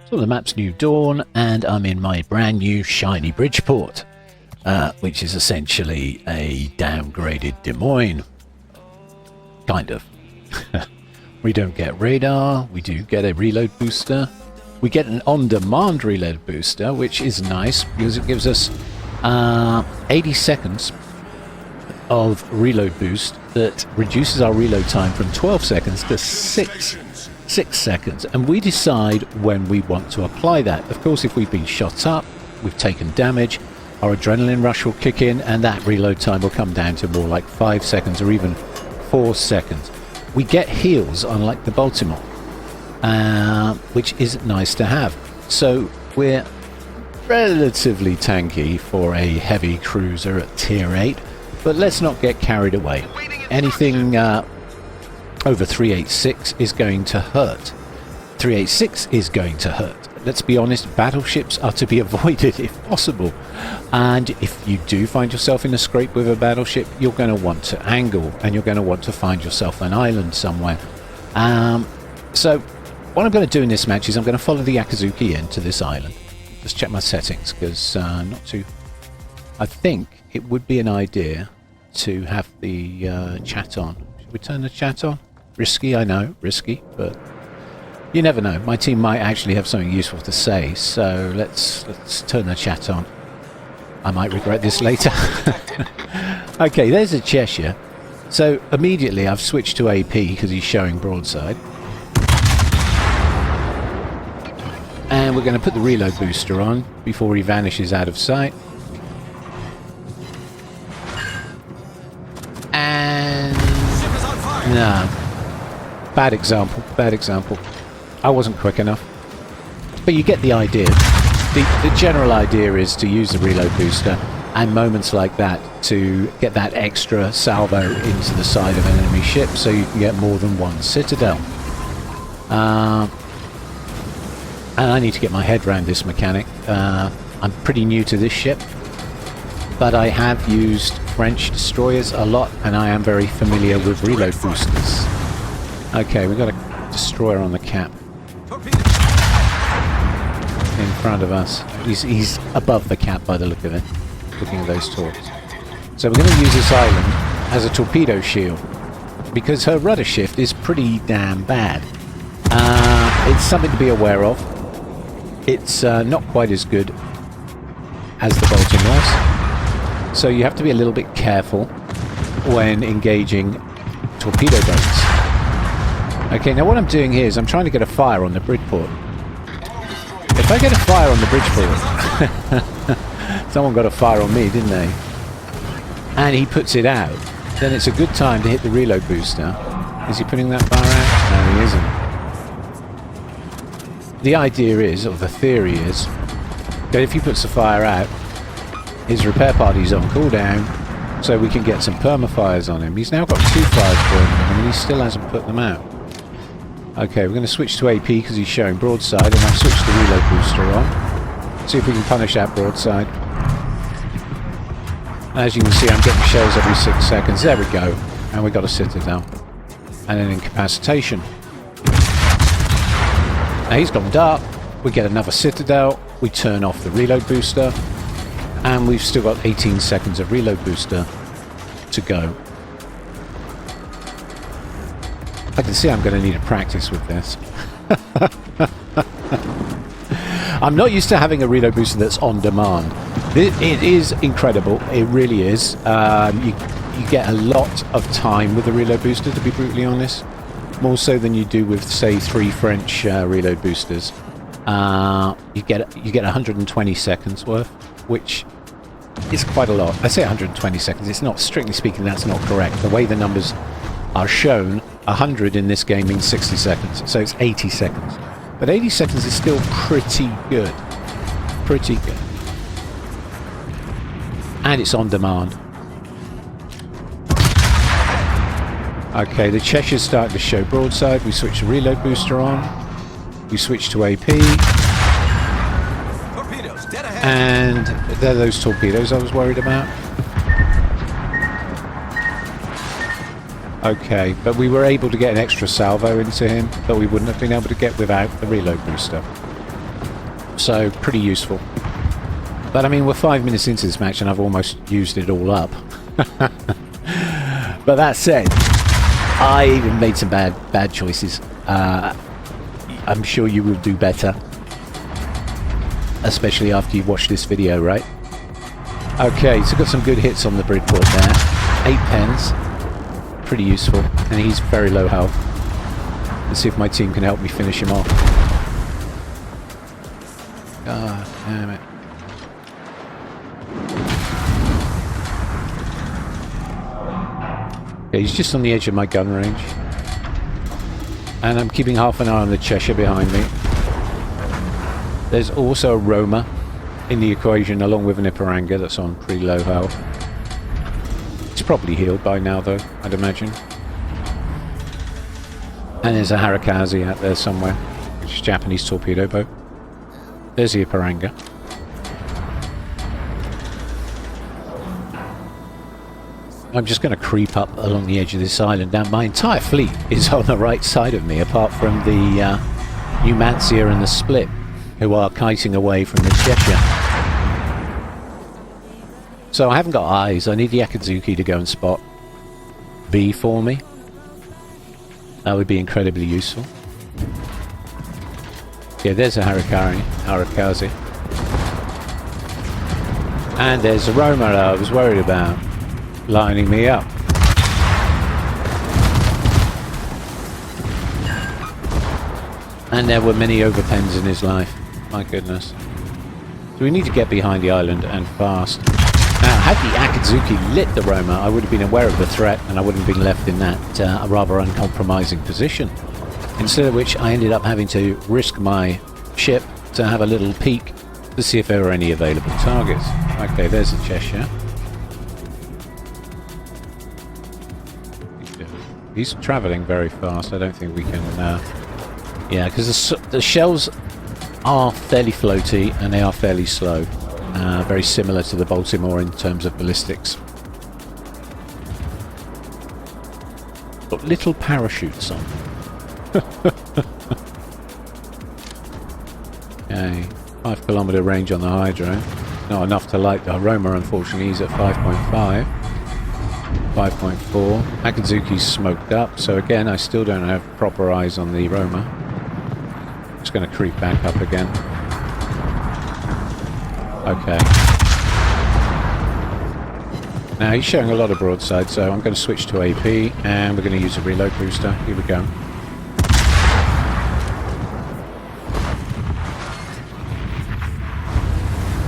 So the map's New Dawn, and I'm in my brand new shiny Bridgeport, which is essentially a downgraded Des Moines. Kind of. We don't get radar, we do get a reload booster. We get an on-demand reload booster, which is nice because it gives us 80 seconds of reload boost that reduces our reload time from 12 seconds to 6 seconds, and we decide when we want to apply that. Of course, if we've been shot up, we've taken damage, our adrenaline rush will kick in, and that reload time will come down to more like 5 seconds or even 4 seconds. We get heals, unlike the Baltimore, which is nice to have. So we're relatively tanky for a heavy cruiser at tier 8, but let's not get carried away. Anything over 386 is going to hurt. 386 is going to hurt. Let's be honest, battleships are to be avoided if possible. And if you do find yourself in a scrape with a battleship, you're going to want to angle, and you're going to want to find yourself an island somewhere. So what I'm going to do in this match is I'm going to follow the Akazuki into this island. Just check my settings, because I think it would be an idea to have the chat on. Should we turn the chat on? Risky, I know, risky, but you never know. My team might actually have something useful to say, so let's turn the chat on. I might regret this later. Okay, there's a Cheshire. So immediately I've switched to AP because he's showing broadside. And we're going to put the reload booster on before he vanishes out of sight. And no. Bad example, bad example. I wasn't quick enough. But you get the idea. The general idea is to use the reload booster and moments like that to get that extra salvo into the side of an enemy ship so you can get more than one citadel. And I need to get my head around this mechanic. I'm pretty new to this ship, but I have used French destroyers a lot, and I am very familiar with reload boosters. Okay, we've got a destroyer on the cap. In front of us. He's above the cap by the look of it, looking at those torps. So we're going to use this island as a torpedo shield, because her rudder shift is pretty damn bad. It's something to be aware of. It's not quite as good as the Baltimore, so you have to be a little bit careful when engaging torpedo boats. Okay, now what I'm doing here is I'm trying to get a fire on the Bridgeport. If I get a fire on the Bridgeport, someone got a fire on me, didn't they? And he puts it out, then it's a good time to hit the reload booster. Is he putting that fire out? No, he isn't. The idea is, or the theory is, that if he puts the fire out, his repair party's on cooldown, so we can get some perma-fires on him. He's now got 2 fires burning him, and he still hasn't put them out. Okay, we're going to switch to AP because he's showing broadside, and I've switched the reload booster on. See if we can punish that broadside. As you can see, I'm getting shells every 6 seconds. There we go. And we got a citadel. And an incapacitation. Now he's gone dark. We get another citadel. We turn off the reload booster. And we've still got 18 seconds of reload booster to go. I can see I'm going to need a practice with this. I'm not used to having a reload booster that's on demand. It is incredible. It really is. You get a lot of time with the reload booster, to be brutally honest. More so than you do with, say, 3 French reload boosters. You get 120 seconds worth, which is quite a lot. I say 120 seconds. It's not, strictly speaking, that's not correct. The way the numbers are shown, 100 in this game means 60 seconds, so it's 80 seconds. But 80 seconds is still pretty good. Pretty good. And it's on demand. Okay, the Cheshire's starting to show broadside. We switch the reload booster on. We switch to AP. And they're those torpedoes I was worried about. Okay, but we were able to get an extra salvo into him that we wouldn't have been able to get without the reload booster. So pretty useful. But I mean, we're 5 minutes into this match and I've almost used it all up. But that said, I even made some bad choices. I'm sure you will do better, especially after you've watched this video, right? Okay, so got some good hits on the Bridgeport there. 8 pens, pretty useful, and he's very low health. Let's see if my team can help me finish him off. God damn it. Okay, he's just on the edge of my gun range. And I'm keeping half an eye on the Cheshire behind me. There's also a Roma in the equation, along with an Iparanga that's on pretty low health. It's probably healed by now, though, I'd imagine. And there's a Harikaze out there somewhere, which is a Japanese torpedo boat. There's the Iparanga. I'm just going to creep up along the edge of this island. Now, my entire fleet is on the right side of me, apart from the Numancia and the Split, who are kiting away from the Cheshire. So I haven't got eyes. I need the Akatsuki to go and spot B for me. That would be incredibly useful. Yeah, there's a Harikaze. And there's a Roma I was worried about, lining me up. And there were many overpens in his life. My goodness. So we need to get behind the island and fast. Now, had the Akatsuki lit the Roma, I would have been aware of the threat and I wouldn't have been left in that rather uncompromising position. Instead of which, I ended up having to risk my ship to have a little peek to see if there were any available targets. Okay, there's the Cheshire. He's travelling very fast. I don't think we can... yeah, because the shells are fairly floaty and they are fairly slow. Very similar to the Baltimore in terms of ballistics. Got little parachutes on. Okay, 5 kilometre range on the Hydro. Not enough to light the Roma, unfortunately. He's at 5.5. 5.4. Akatsuki's smoked up, so again, I still don't have proper eyes on the Roma. Just going to creep back up again. Okay. Now he's showing a lot of broadside, so I'm going to switch to AP, and we're going to use a reload booster. Here we go.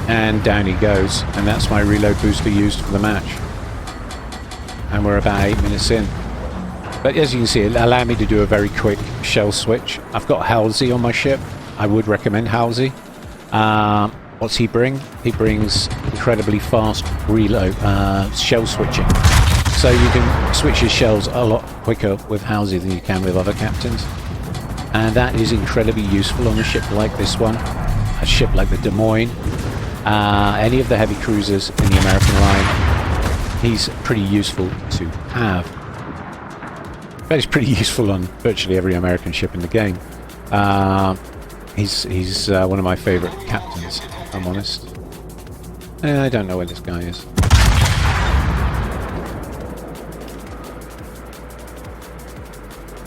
And down he goes, and that's my reload booster used for the match. And we're about 8 minutes in. But as you can see, it allowed me to do a very quick shell switch. I've got Halsey on my ship. I would recommend Halsey. What's he bring? He brings incredibly fast reload, shell switching. So you can switch your shells a lot quicker with Halsey than you can with other captains. And that is incredibly useful on a ship like this one. A ship like the Des Moines. Any of the heavy cruisers in the American line. He's pretty useful to have. But he's pretty useful on virtually every American ship in the game. He's one of my favourite captains, if I'm honest. I don't know where this guy is.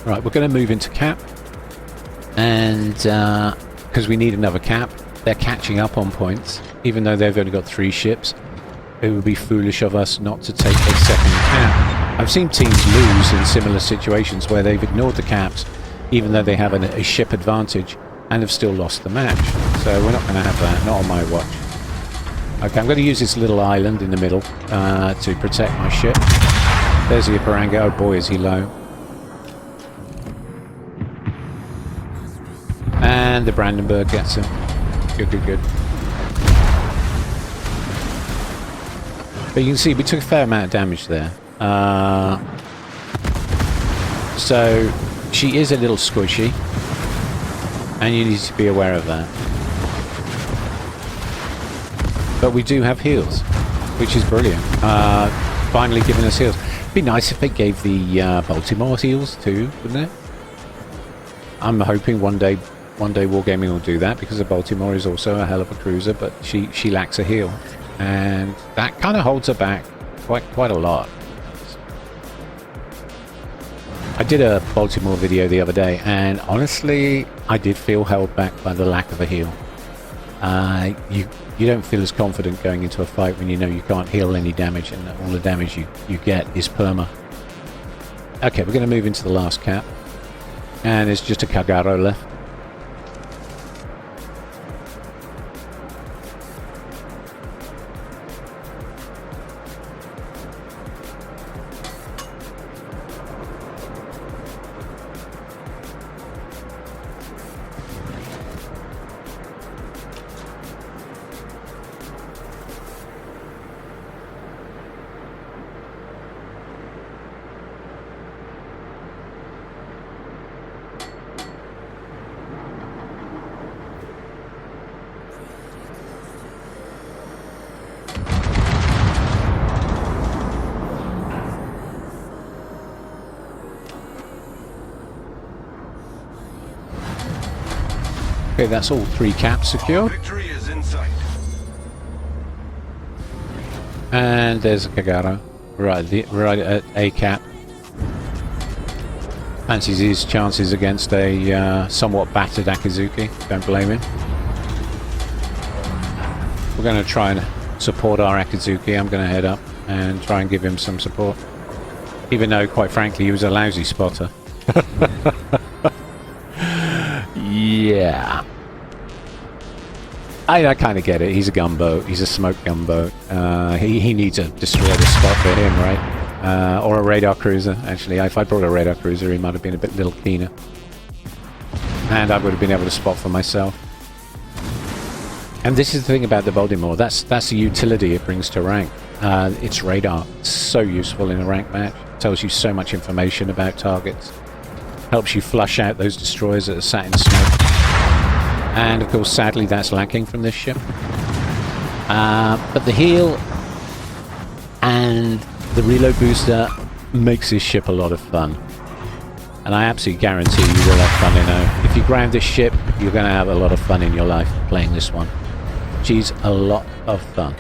Right, we're going to move into cap. And because we need another cap, they're catching up on points. Even though they've only got 3 ships. It would be foolish of us not to take a second cap. I've seen teams lose in similar situations where they've ignored the caps, even though they have a ship advantage, and have still lost the match. So we're not going to have that, not on my watch. Okay, I'm going to use this little island in the middle to protect my ship. There's the Iparanga. Oh boy, is he low. And the Brandenburg gets him. Good, good, good. But you can see we took a fair amount of damage there. So she is a little squishy, and you need to be aware of that. But we do have heals, which is brilliant. Finally giving us heals. It'd be nice if they gave the Baltimore heals too, wouldn't it? I'm hoping one day One day Wargaming will do that, because the Baltimore is also a hell of a cruiser, but she lacks a heel, and that kind of holds her back quite a lot. I did a Baltimore video the other day, and honestly, I did feel held back by the lack of a heel. You don't feel as confident going into a fight when you know you can't heal any damage, and all the damage you get is perma. Okay, we're going to move into the last cap, and there's just a Kagaro left. Okay, that's all 3 caps secured. Victory is in sight. And there's a Kagaro, right at a cap. Fancies his chances against a somewhat battered Akizuki. Don't blame him. We're going to try and support our Akizuki. I'm going to head up and try and give him some support. Even though, quite frankly, he was a lousy spotter. Yeah. I kind of get it. He's a gunboat. He's a smoke gunboat. He needs a destroyer to spot for him, right? Or a radar cruiser, actually. If I brought a radar cruiser, he might have been a little keener. And I would have been able to spot for myself. And this is the thing about the Baltimore. That's the utility it brings to rank. Its radar. So useful in a rank match. Tells you so much information about targets. Helps you flush out those destroyers that are sat in smoke. And of course, sadly, that's lacking from this ship. But the heal and the reload booster makes this ship a lot of fun. And I absolutely guarantee you will have fun in her. If you ground this ship, you're going to have a lot of fun in your life playing this one. She's a lot of fun.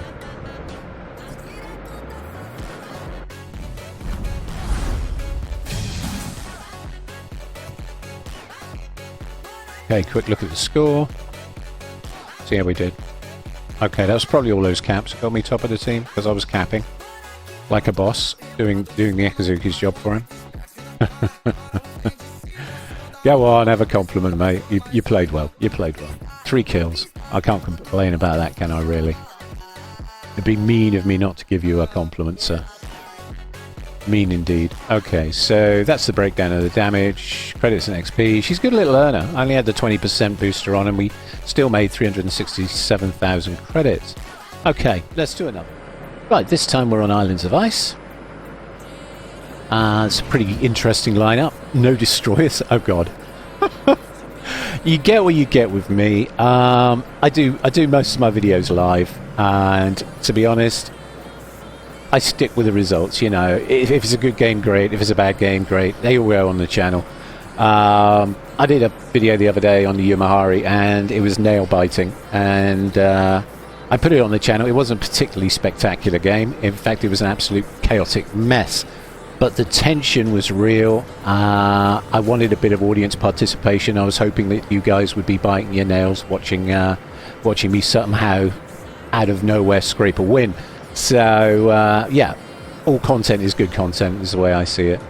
Okay, quick look at the score. See how we did. Okay, that was probably all those caps that got me top of the team, because I was capping like a boss, doing the Akazuki's job for him. Go on, have a compliment, mate. You played well. You played well. 3 kills. I can't complain about that, can I, really? It'd be mean of me not to give you a compliment, sir. Mean indeed. Okay, so that's the breakdown of the damage, credits and XP. She's a good little earner. I only had the 20% booster on and we still made 367,000 credits. Okay, let's do another. Right, this time we're on Islands of Ice. It's a pretty interesting lineup. No destroyers. Oh god. You get what you get with me. I do most of my videos live, and to be honest, I stick with the results, you know. If it's a good game, great. If it's a bad game, great. They all go on the channel. I did a video the other day on the Yumahari, and it was nail-biting. And I put it on the channel. It wasn't a particularly spectacular game. In fact, it was an absolute chaotic mess. But the tension was real. I wanted a bit of audience participation. I was hoping that you guys would be biting your nails watching me somehow out of nowhere scrape a win. So, yeah, all content is good content, is the way I see it.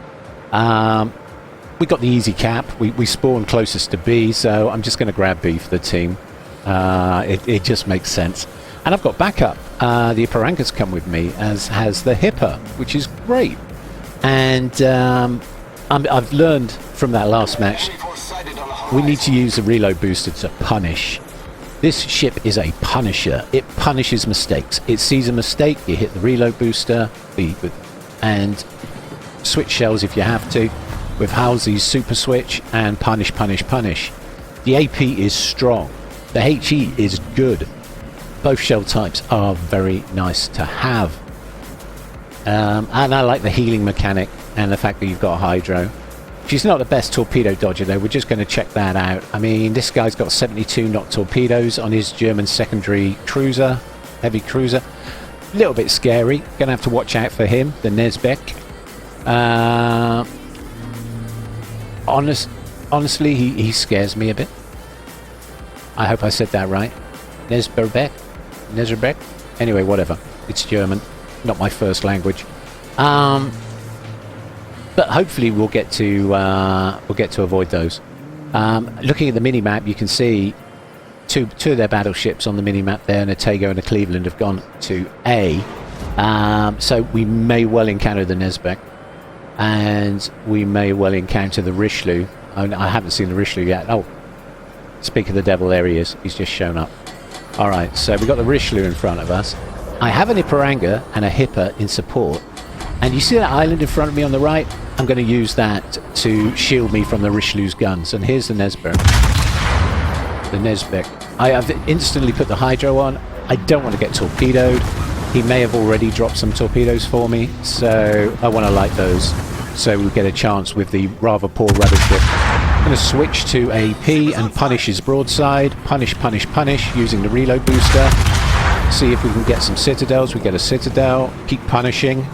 We got the easy cap. We spawned closest to B, so I'm just going to grab B for the team. It just makes sense. And I've got backup. The Iparanka's come with me, as has the Hipper, which is great. And I've learned from that last match, we need to use the reload booster to punish. This ship is a punisher. It punishes mistakes. It sees a mistake, you hit the reload booster, and switch shells if you have to, with Halsey's super switch, and punish, punish, punish. The AP is strong. The HE is good. Both shell types are very nice to have. And I like the healing mechanic and the fact that you've got Hydro. She's not the best torpedo dodger, though. We're just going to check that out. I mean, this guy's got 72 knot torpedoes on his German secondary cruiser, heavy cruiser. A little bit scary. Going to have to watch out for him, the Nesbeck. Honestly, he scares me a bit. I hope I said that right. Nesberbeck? Anyway, whatever. It's German, not my first language. But hopefully we'll get to avoid those. Looking at the mini-map, you can see two of their battleships on the mini-map there, and a Tago and a Cleveland have gone to A. So we may well encounter the Nesbeck, and we may well encounter the Richelieu. I haven't seen the Richelieu yet. Oh, speak of the devil, there he is. He's just shown up. Alright, so we've got the Richelieu in front of us. I have an Iparanga and a Hipper in support. And you see that island in front of me on the right? I'm going to use that to shield me from the Richelieu's guns. And here's the Nesbeck. The Nesbeck. I have instantly put the Hydro on. I don't want to get torpedoed. He may have already dropped some torpedoes for me, so I want to light those so we get a chance with the rather poor rudder ship. I'm going to switch to AP and punish his broadside. Punish, using the reload booster. See if we can get some citadels. We get a citadel. Keep punishing.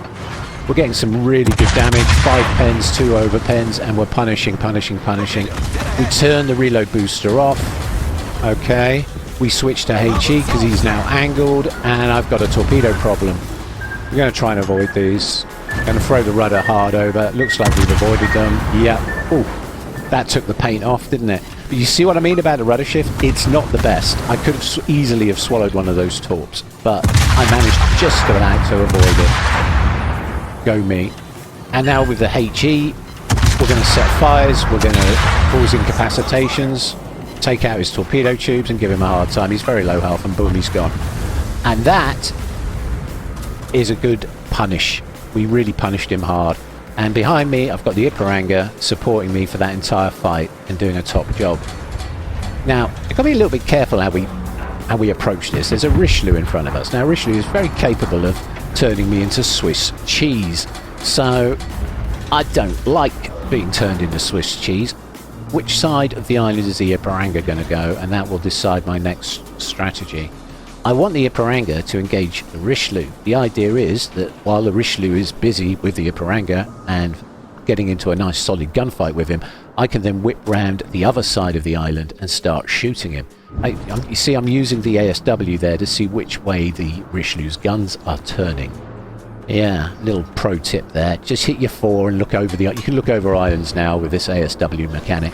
We're getting some really good damage. 5 pens, 2 over pens, and we're punishing. We turn the reload booster off. Okay. We switch to HE because he's now angled, and I've got a torpedo problem. We're going to try and avoid these. Going to throw the rudder hard over. Looks like we've avoided them. Yep. Ooh, that took the paint off, didn't it? But you see what I mean about the rudder shift? It's not the best. I could have easily have swallowed one of those torps, but I managed just about to avoid it. Go me. And now with the HE, we're going to set fires. We're going to cause incapacitations, take out his torpedo tubes and give him a hard time. He's very low health, and boom, he's gone. And that is a good punish. We really punished him hard. And behind me, I've got the Iparanga supporting me for that entire fight and doing a top job. Now, I've got to be a little bit careful how we approach this. There's a Richelieu in front of us. Now, Richelieu is very capable of turning me into Swiss cheese. So, I don't like being turned into Swiss cheese. Which side of the island is the Iparanga going to go? And that will decide my next strategy. I want the Iparanga to engage the Richelieu. The idea is that while the Richelieu is busy with the Iparanga and getting into a nice solid gunfight with him, I can then whip round the other side of the island and start shooting him. You see, I'm using the ASW there to see which way the Richelieu's guns are turning. Yeah, little pro tip there. Just hit your 4 and look over you can look over islands now with this ASW mechanic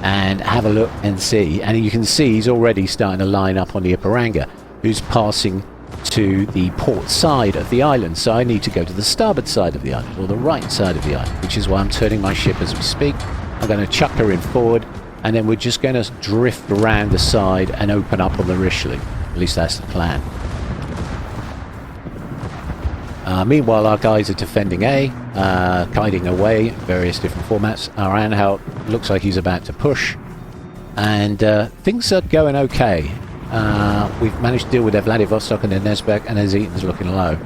and have a look and see. And you can see he's already starting to line up on the Iparanga, who's passing to the port side of the island. So I need to go to the starboard side of the island, or the right side of the island, which is why I'm turning my ship as we speak. I'm going to chuck her in forward, and then we're just going to drift around the side and open up on the Richelieu. At least that's the plan. Meanwhile, our guys are defending A, kiting away, various different formats. Our Anhalt looks like he's about to push, and things are going okay. We've managed to deal with their Vladivostok and their Nesbeck, and their Zeton's looking low.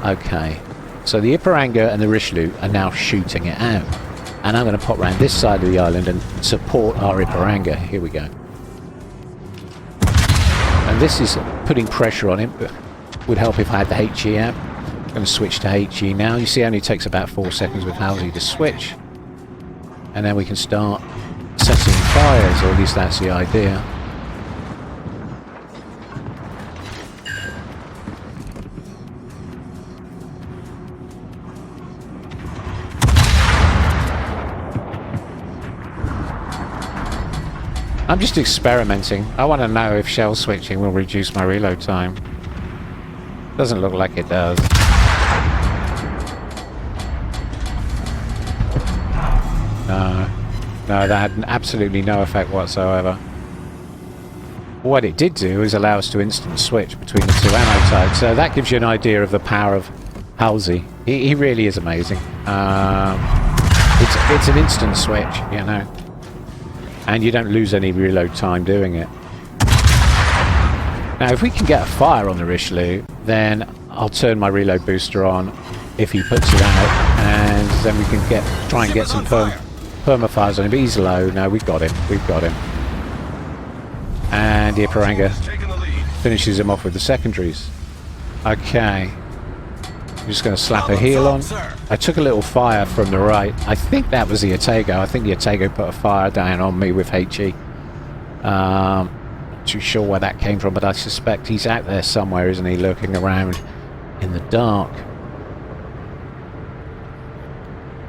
Okay, so the Iparanga and the Richelieu are now shooting it out. And I'm going to pop around this side of the island and support our Iparanga. Here we go. And this is putting pressure on him. Would help if I had the HE out. I'm going to switch to HE now. You see it only takes about 4 seconds with Howy to switch. And then we can start setting fires, or at least that's the idea. I'm just experimenting. I want to know if shell switching will reduce my reload time. Doesn't look like it does. No, that had absolutely no effect whatsoever. What it did do is allow us to instant switch between the two ammo types. So that gives you an idea of the power of Halsey. He really is amazing. It's an instant switch, you know. And you don't lose any reload time doing it. Now, if we can get a fire on the Richelieu, then I'll turn my reload booster on if he puts it out, and then we can try and get some Permafires on him, but he's low. No, we've got him. We've got him. And the Iparanga finishes him off with the secondaries. Okay. I'm just going to slap a heel on. I took a little fire from the right. I think that was the Otago. I think the Otago put a fire down on me with HE. Not too sure where that came from, but I suspect he's out there somewhere, isn't he? Lurking around in the dark.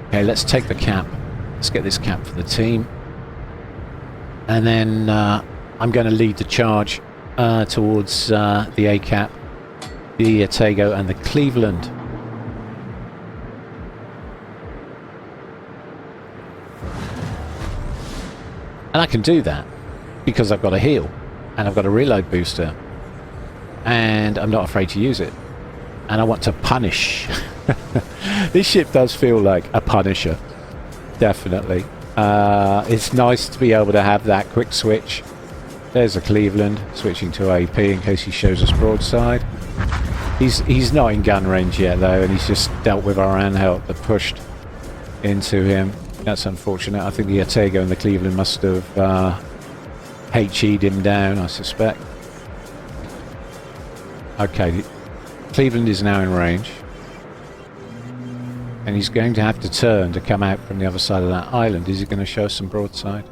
Okay, let's take the cap. Let's get this cap for the team. And then I'm going to lead the charge towards the A-cap, the Otago and the Cleveland. And I can do that because I've got a heal and I've got a reload booster and I'm not afraid to use it. And I want to punish. This ship does feel like a punisher, definitely. It's nice to be able to have that quick switch. There's a Cleveland switching to AP in case he shows us broadside. He's not in gun range yet though, and he's just dealt with our handheld that pushed into him. That's unfortunate. I think the Otago and the Cleveland must have HE'd him down, I suspect. Okay, Cleveland is now in range. And he's going to have to turn to come out from the other side of that island. Is he going to show us some broadside?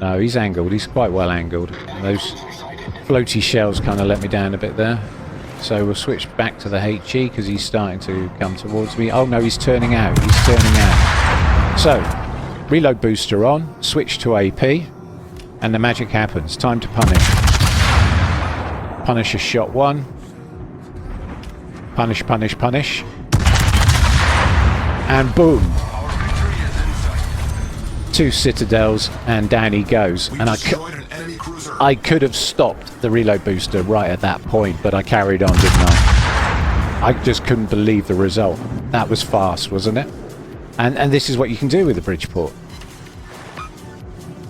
No, he's angled. He's quite well angled. Those floaty shells kind of let me down a bit there. So we'll switch back to the HE because he's starting to come towards me. Oh no, he's turning out. He's turning out. So, reload booster on, switch to AP, and the magic happens. Time to punish. Punisher shot one. Punish, punish, punish. And boom. 2 citadels and down he goes. And I could have stopped the reload booster right at that point, but I carried on, didn't I? I just couldn't believe the result. That was fast, wasn't it? And this is what you can do with the Bridgeport.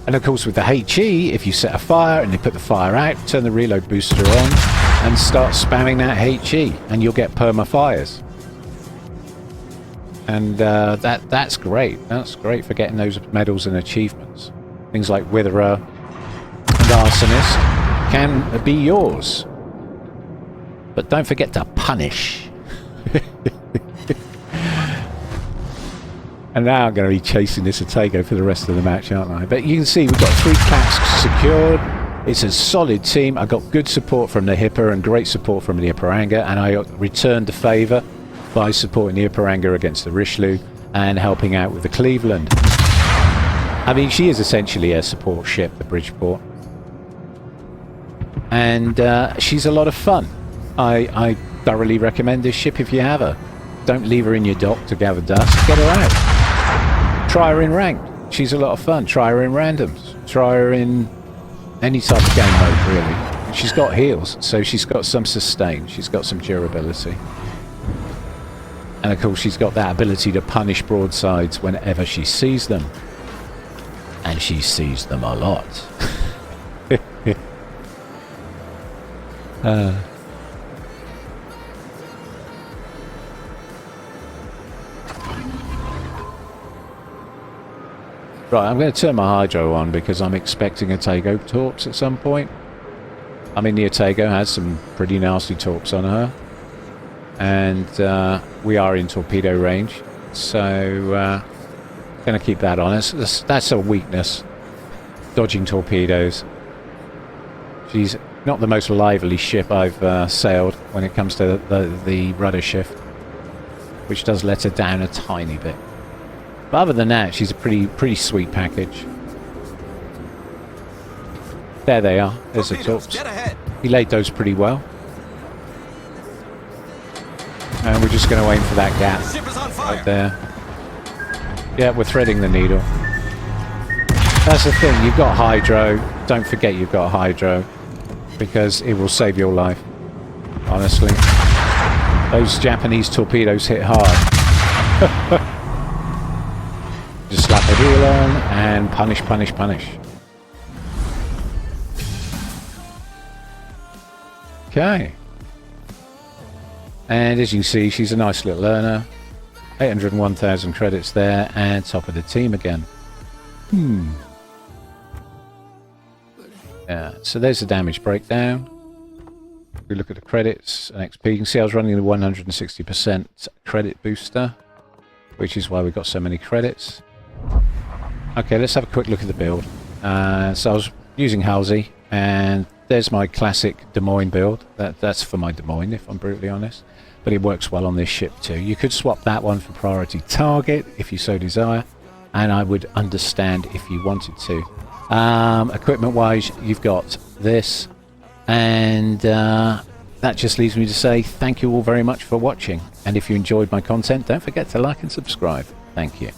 And of course with the HE, if you set a fire and you put the fire out, turn the reload booster on and start spamming that HE and you'll get perma fires. And that's great. That's great for getting those medals and achievements. Things like Witherer and Arsonist can be yours. But don't forget to punish. And now I'm going to be chasing this Otago for the rest of the match, aren't I? But you can see we've got 3 casks secured. It's a solid team. I got good support from the Hipper and great support from the Iparanga, and I returned the favour by supporting the Iparanga against the Richelieu and helping out with the Cleveland. I mean, she is essentially a support ship, the Bridgeport. And she's a lot of fun. I thoroughly recommend this ship if you have her. Don't leave her in your dock to gather dust. Get her out. Try her in ranked. She's a lot of fun. Try her in randoms. Try her in any type of game mode, really. She's got heals, so she's got some sustain. She's got some durability. And of course, she's got that ability to punish broadsides whenever she sees them. And she sees them a lot. Right, I'm going to turn my hydro on because I'm expecting Otago torps at some point. I mean, the Otago has some pretty nasty torps on her. And we are in torpedo range. So, going to keep that on. That's a weakness. Dodging torpedoes. She's not the most lively ship I've sailed when it comes to the rudder shift. Which does let her down a tiny bit. But other than that, she's a pretty sweet package. There they are. There's the torps. He laid those pretty well. And we're just going to aim for that gap right there. Yeah, we're threading the needle. That's the thing. You've got hydro. Don't forget you've got hydro. Because it will save your life. Honestly. Those Japanese torpedoes hit hard. Just slap the heel on and punish, punish, punish. Okay. And as you can see, she's a nice little earner. 801,000 credits there, and top of the team again. Yeah, so there's the damage breakdown. If we look at the credits and XP, you can see I was running the 160% credit booster, which is why we got so many credits. Okay, let's have a quick look at the build. So I was using Howy, and there's my classic Des Moines build. That's for my Des Moines, if I'm brutally honest. But it works well on this ship too. You could swap that one for priority target if you so desire, and I would understand if you wanted to. Equipment wise, you've got this, and that just leaves me to say thank you all very much for watching, and if you enjoyed my content, don't forget to like and subscribe. Thank you.